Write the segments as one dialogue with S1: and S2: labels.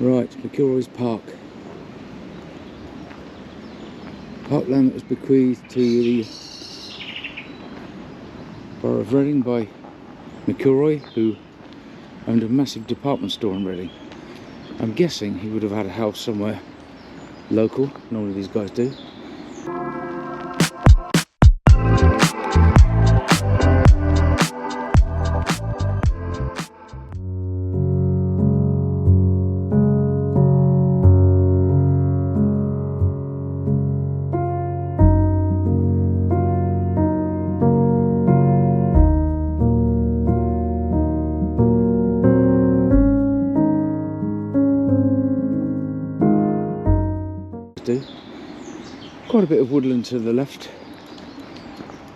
S1: Right, McIlroys Park. Parkland that was bequeathed to the Borough of Reading by McIlroy, who owned a massive department store in Reading. I'm guessing he would have had a house somewhere local, normally these guys do. Quite a bit of woodland to the left,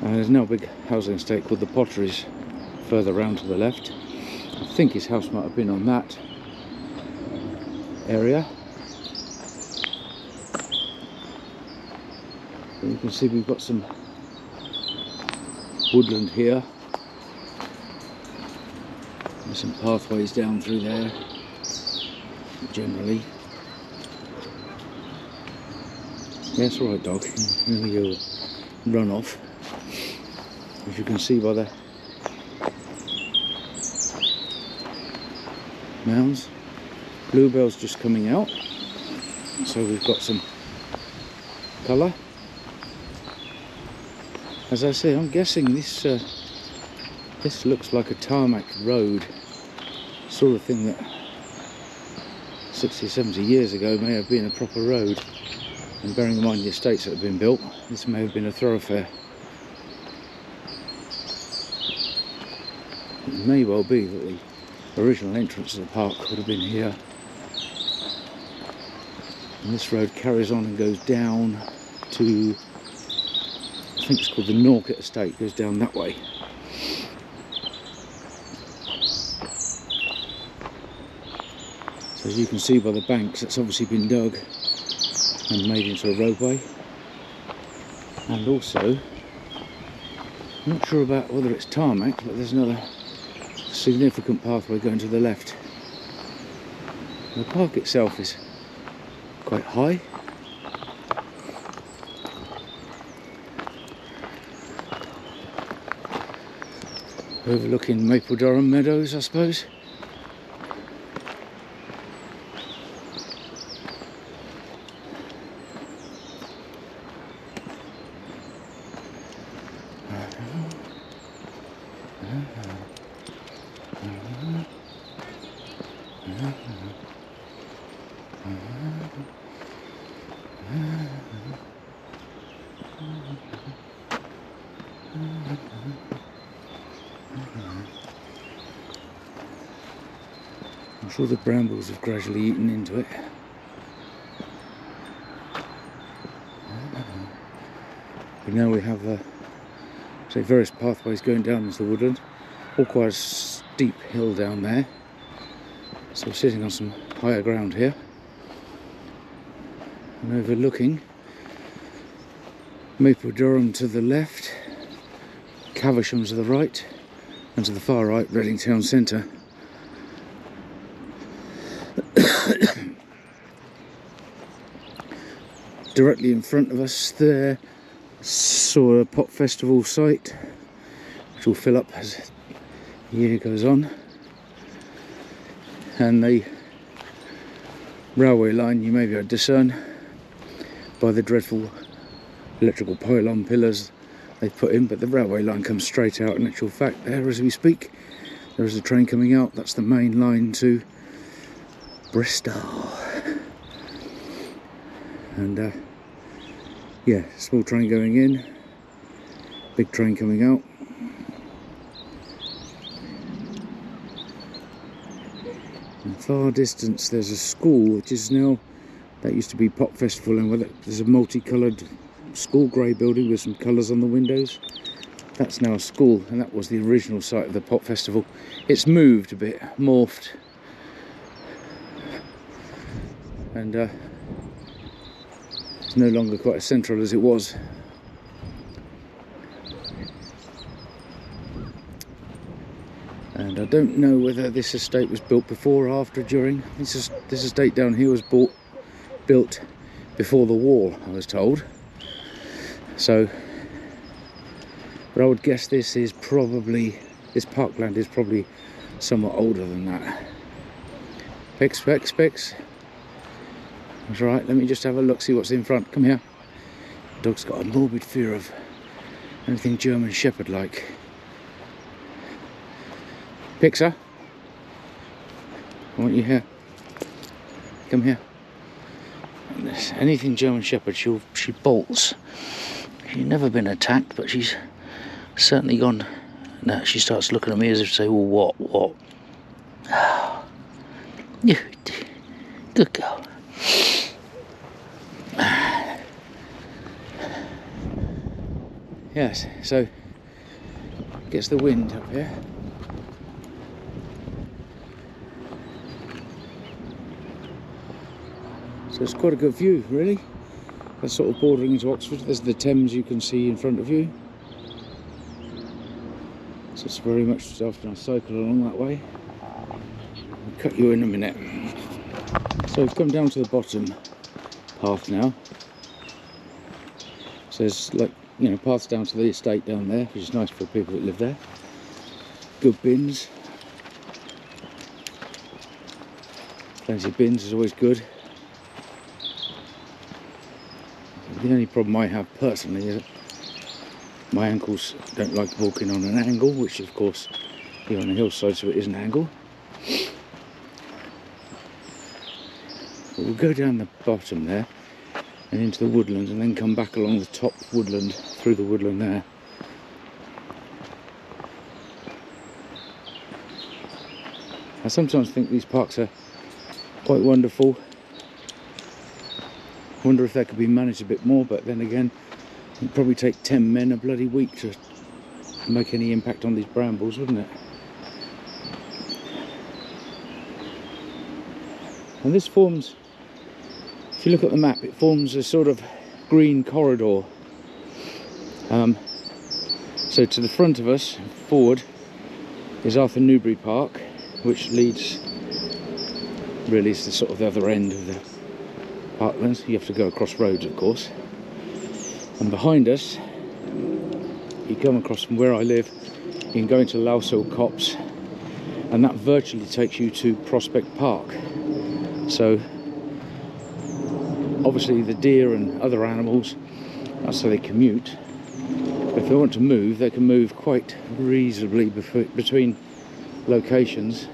S1: and there's now a big housing estate called the Potteries further round to the left. I think his house might have been on that area. But you can see we've got some woodland here. There's some pathways down through there generally. Yes, all right, dog. You'll run off. As you can see by the mounds, Bluebells just coming out, so we've got some colour. As I say, I'm guessing this looks like a tarmac road, sort of thing that 60 or 70 years ago may have been a proper road. And bearing in mind the estates that have been built, this may have been a thoroughfare. It may well be that the original entrance to the park would have been here. And this road carries on and goes down to, I think it's called the Norket Estate, goes down that way. So as you can see by the banks, it's obviously been dug and made into a roadway. And also, I'm not sure about whether it's tarmac, but there's another significant pathway going to the left. The park itself is quite high. Overlooking Maple Durham Meadows, I suppose. I'm sure the brambles have gradually eaten into it. But now we have say various pathways going down into the woodland, all quite a steep hill down there. So we're sitting on some higher ground here and overlooking Maple Durham to the left, Caversham to the right, and to the far right, Reading Town Centre. Directly in front of us there, saw a pop festival site, which will fill up as the year goes on. And the railway line you may be able to discern by the dreadful electrical pylon pillars they've put in, but the railway line comes straight out. In actual fact, there as we speak, there is a train coming out. That's the main line to Bristol. And yeah, small train going in, big train coming out. In the far distance there's a school, which is now, that used to be Pop Festival, and with it, there's a multicoloured school grey building with some colours on the windows. That's now a school, and that was the original site of the Pop Festival. It's moved a bit, morphed, and it's no longer quite as central as it was. And I don't know whether this estate was built before or after, during. This estate down here was built before the war, I was told. So, but I would guess this parkland is probably somewhat older than that. Pix. That's right, let me just have a look, see what's in front. Come here. Dog's got a morbid fear of anything German Shepherd like. Pixar, I want you here. Come here. Anything German Shepherd, she bolts. She's never been attacked, but she's certainly gone. Now she starts looking at me as if to say, "Well, what?" Oh, good girl. Yes, so gets the wind up here. So it's quite a good view, really. That's sort of bordering into Oxford. There's the Thames you can see in front of you. So it's very much after I cycle along that way. I'll cut you in a minute. So we've come down to the bottom path now. So there's, like, you know, paths down to the estate down there, which is nice for people that live there. Good bins. Plenty of bins is always good. The only problem I have personally is that my ankles don't like walking on an angle, which of course you're on a hillside, so it is an angle. But we'll go down the bottom there and into the woodland, and then come back along the top woodland, through the woodland there. I sometimes think these parks are quite wonderful. Wonder if they could be managed a bit more, but then again, it'd probably take 10 men a bloody week to make any impact on these brambles, wouldn't it? And this forms, if you look at the map, it forms a sort of green corridor. So to the front of us, forward, is Arthur Newbery Park, which leads, really is the sort of the other end of the parklands. You have to go across roads, of course. And behind us, you come across from where I live, you can go into Loushill Copse, and that virtually takes you to Prospect Park. So obviously the deer and other animals, that's how they commute. But if they want to move, they can move quite reasonably between locations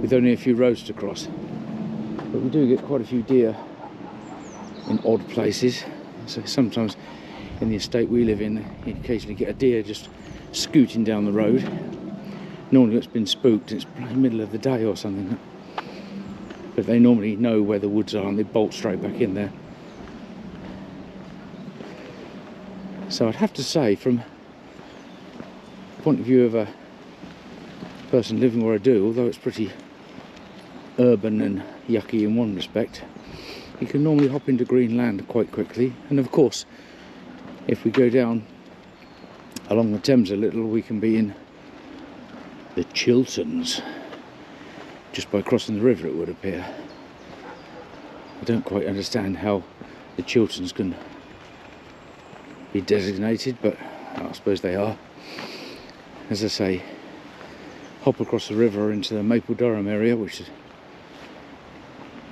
S1: with only a few roads to cross. But we do get quite a few deer in odd places. So sometimes in the estate we live in, you occasionally get a deer just scooting down the road. Normally it's been spooked, it's the middle of the day or something. But they normally know where the woods are and they bolt straight back in there. So I'd have to say, from the point of view of a person living where I do, although it's pretty urban and yucky in one respect, you can normally hop into green land quite quickly. And of course, if we go down along the Thames a little, we can be in the Chilterns, just by crossing the river, it would appear. I don't quite understand how the Chilterns can be designated, but I suppose they are. As I say, hop across the river into the Maple Durham area, which is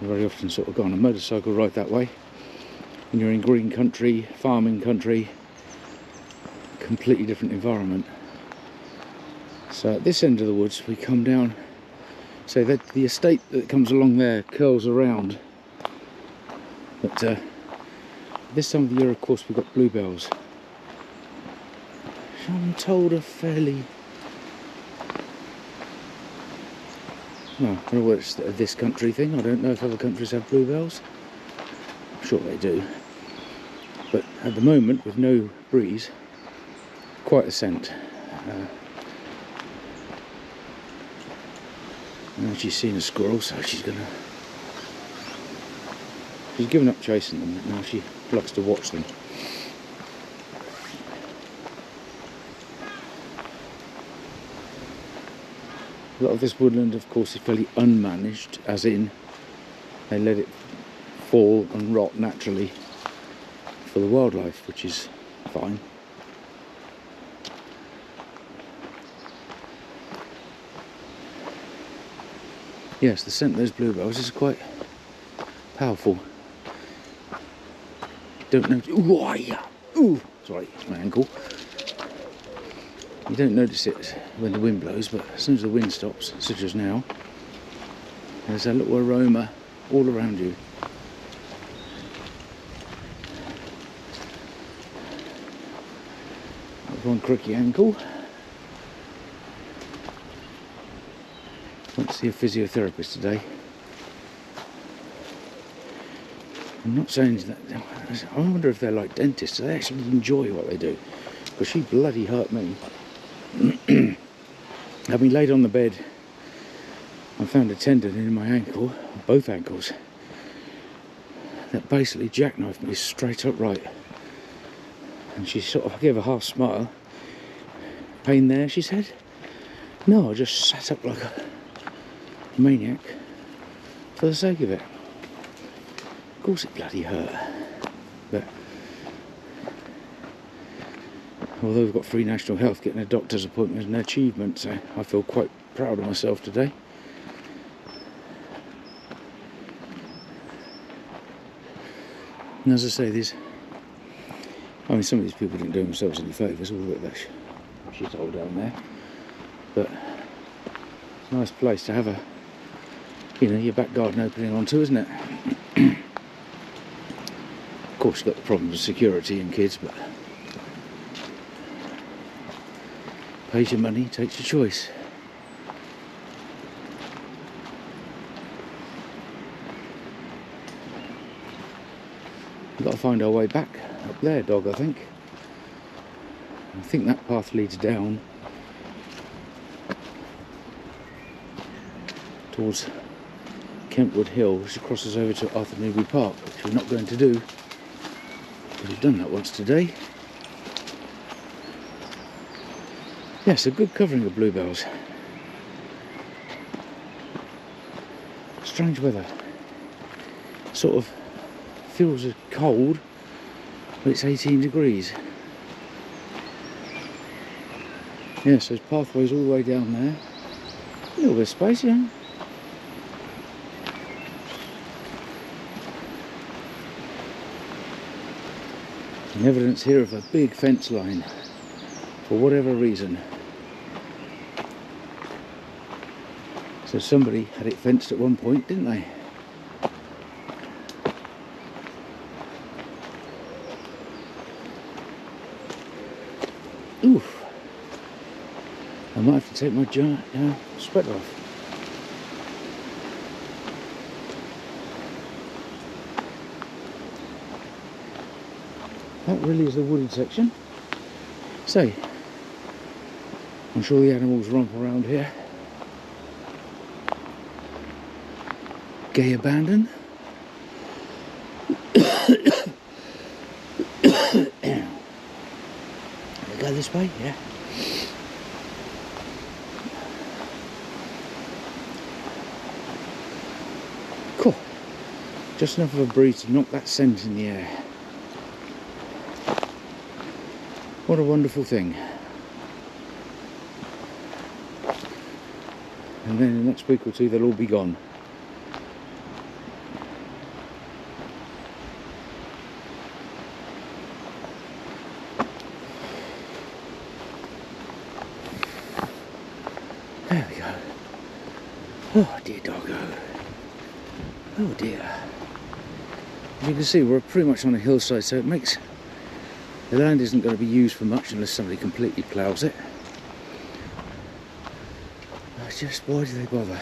S1: very often sort of go on a motorcycle ride that way, and you're in green country, farming country, completely different environment. So at this end of the woods we come down, so that the estate that comes along there curls around, but this time of the year of course we've got bluebells. I'm told are fairly, well, I don't know whether it's this country thing. I don't know if other countries have bluebells. I'm sure they do. But at the moment, with no breeze, quite a scent. Now she's seen a squirrel, so she's given up chasing them. Now she likes to watch them. A lot of this woodland, of course, is fairly unmanaged, as in they let it fall and rot naturally for the wildlife, which is fine. Yes, the scent of those bluebells is quite powerful. Don't know. Ooh, sorry, it's my ankle. You don't notice it when the wind blows, but as soon as the wind stops, such as now, there's a little aroma all around you. That's one cricky ankle. Went to see a physiotherapist today. I'm not saying that. I wonder if they're like dentists. Do they actually enjoy what they do? Because she bloody hurt me. Having laid on the bed, I found a tendon in my ankle, both ankles, that basically jackknifed me straight upright. And she sort of gave a half smile. Pain there, she said? No, I just sat up like a maniac for the sake of it. Of course it bloody hurt. But although we've got free national health, getting a doctor's appointment is an achievement, so I feel quite proud of myself today. And as I say, some of these people didn't do themselves any favours, all of that shithole down there. But it's a nice place to have your back garden opening onto, isn't it? Of course, you've got the problem of security and kids, but pays your money, takes your choice. We've got to find our way back up there, dog, I think. I think that path leads down towards Kentwood Hill, which crosses over to Arthur Newby Park, which we're not going to do, because we've done that once today. Yes, a good covering of bluebells. Strange weather. Sort of feels cold, but it's 18 degrees. Yes, there's pathways all the way down there. A little bit of space, yeah. And evidence here of a big fence line, for whatever reason. So somebody had it fenced at one point, didn't they? Oof. I might have to take my giant sweater off. That really is the wooded section. So, I'm sure the animals romp around here. Gay abandon. Go this way, yeah. Cool. Just enough of a breeze to knock that scent in the air. What a wonderful thing. And then in the next week or two they'll all be gone. There we go. Oh dear doggo. Oh dear. As you can see, we're pretty much on a hillside, so it makes the land isn't going to be used for much unless somebody completely ploughs it. Just why do they bother?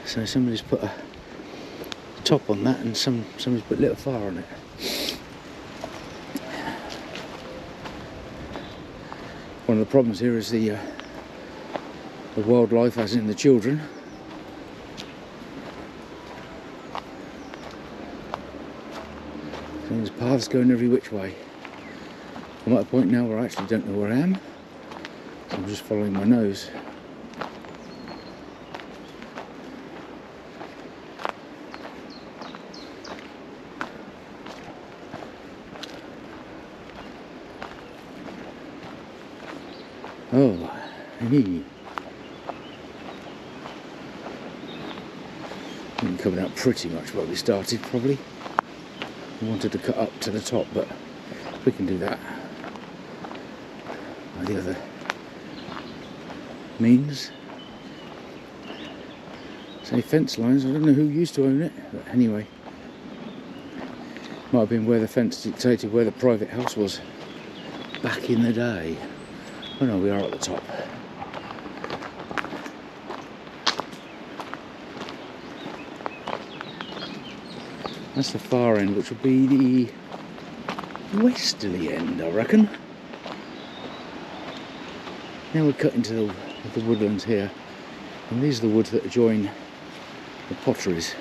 S1: So somebody's put a top on that, and somebody's put a little fire on it. One of the problems here is the wildlife, as in the children. So there's paths going every which way. I'm at a point now where I actually don't know where I am, so I'm just following my nose. Oh, hey. Been coming out pretty much where we started, probably. I wanted to cut up to the top, but we can do that by the other means. Say fence lines, I don't know who used to own it, but anyway. Might have been where the fence dictated where the private house was back in the day. Oh no, we are at the top. That's the far end, which will be the westerly end, I reckon. Now we're cutting to the woodlands here, and these are the woods that adjoin the potteries.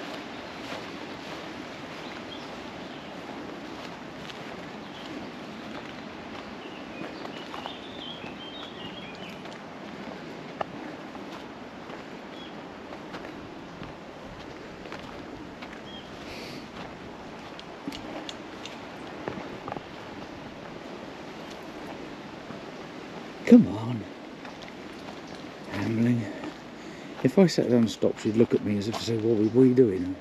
S1: Come on, ambling. If I sat down and stopped, she'd look at me as if to say, what are you doing?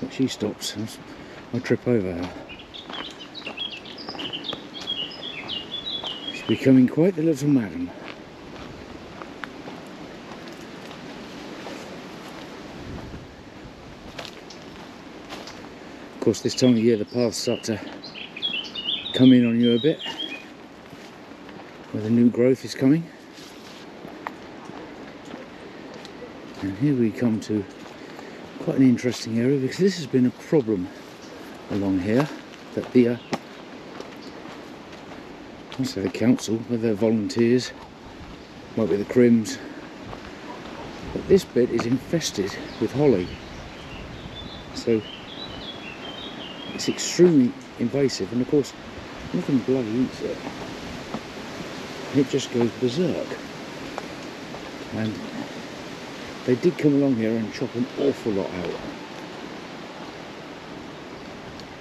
S1: But she stops, I trip over her. She's becoming quite the little madam. Of course, this time of year the paths start to come in on you a bit, where the new growth is coming. And here we come to quite an interesting area, because this has been a problem along here, that the I'll say the council, with their volunteers, might be the Crims, but this bit is infested with holly, so it's extremely invasive, and of course nothing bloody eats it. It just goes berserk. And they did come along here and chop an awful lot out.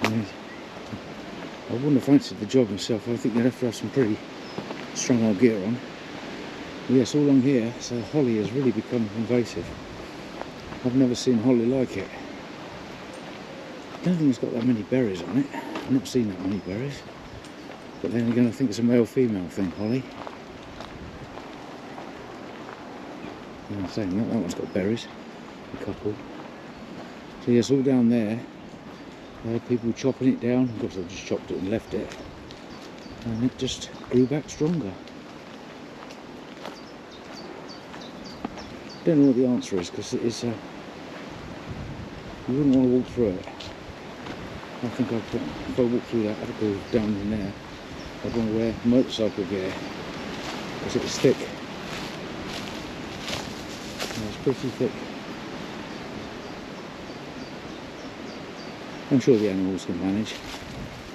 S1: And I wouldn't have fancied the job myself. I think you'd have to have some pretty strong old gear on. But yes, all along here, so holly has really become invasive. I've never seen holly like it. I don't think it's got that many berries on it. I've never seen that many berries. But then again, I think it's a male-female thing, holly. And I'm saying that one's got berries, a couple. So yes, all down there, people chopping it down. Of course, they just chopped it and left it, and it just grew back stronger. Don't know what the answer is, because it is. You wouldn't want to walk through it. I think if I walk through that, I'd go down in there. I'd want to wear motorcycle gear, because it was thick. It's pretty thick. I'm sure the animals can manage.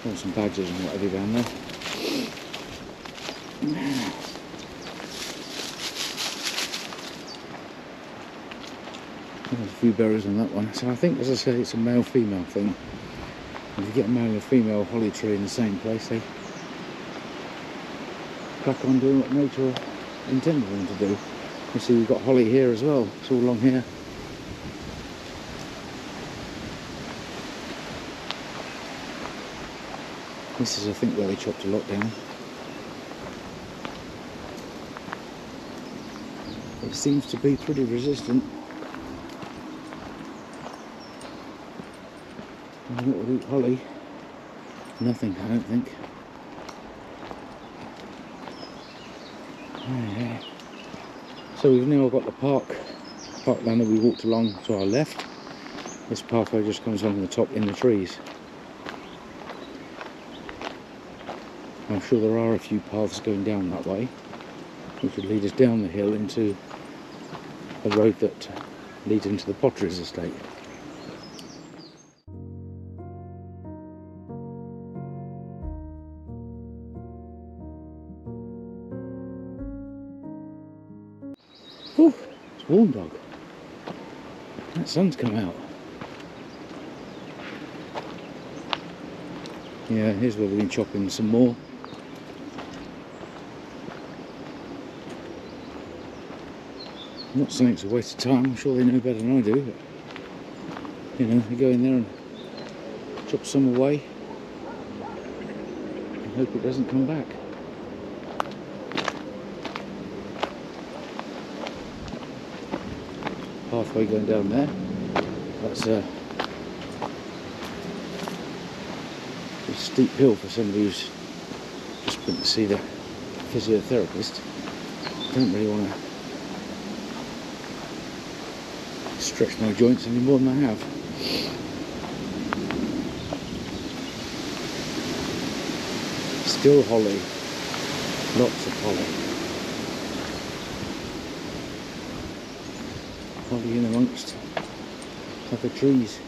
S1: Got some badgers and whatever down there. There's a few berries on that one. So I think, as I say, it's a male-female thing. If you get a male and a female holly tree in the same place, they crack on doing what nature intended them to do. You see, we've got holly here as well. It's all along here. This is, I think, where they chopped a lot down. It seems to be pretty resistant. And what would eat holly? Nothing, I don't think. Yeah. So we've now got the parkland that we walked along to our left. This pathway just comes along the top in the trees. I'm sure there are a few paths going down that way, which would lead us down the hill into a road that leads into the Potteries estate. Oh, it's warm dog. That sun's come out. Yeah, here's where we've been chopping some more. I'm not saying it's a waste of time, I'm sure they know better than I do, but you know, they go in there and drop some away and hope it doesn't come back. Pathway going down there, that's a steep hill for somebody who's just been to see the physiotherapist. Don't really want to stretch my joints any more than I have. Still holly, lots of holly. Holly in amongst other trees.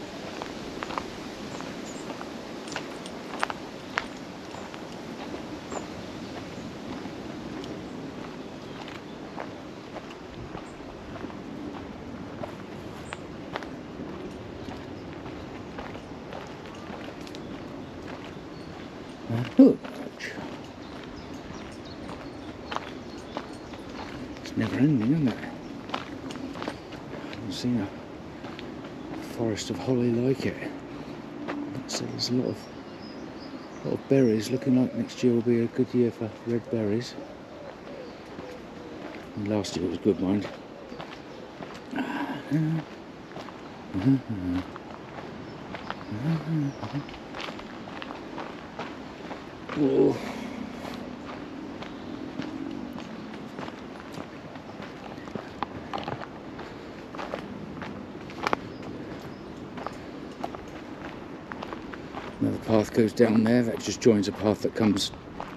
S1: Oh, it's never ending, isn't it? I've seen a forest of holly like it. So there's a lot of berries. Looking like next year will be a good year for red berries. And last year was good, mind. Whoa. Another path goes down there, that just joins a path that comes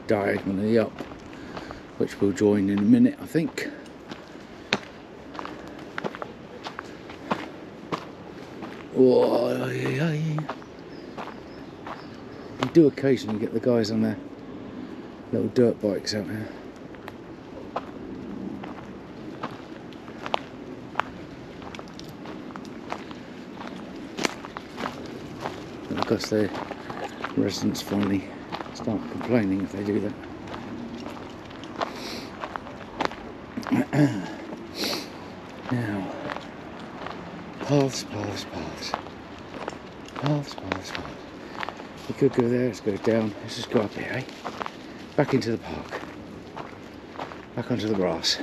S1: diagonally up, which we'll join in a minute, I think. Whoa, you do occasionally get the guys on their little dirt bikes out here. And of course the residents finally start complaining if they do that. Now, paths. We could go there, let's go down, let's just go up here, eh? Back into the park. Back onto the grass.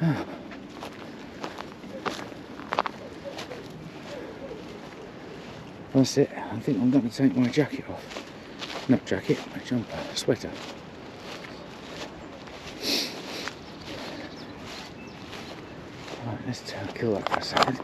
S1: Oh. That's it. I think I'm going to take my jacket off. Not jacket, my jumper, sweater. Right, let's kill that for a second.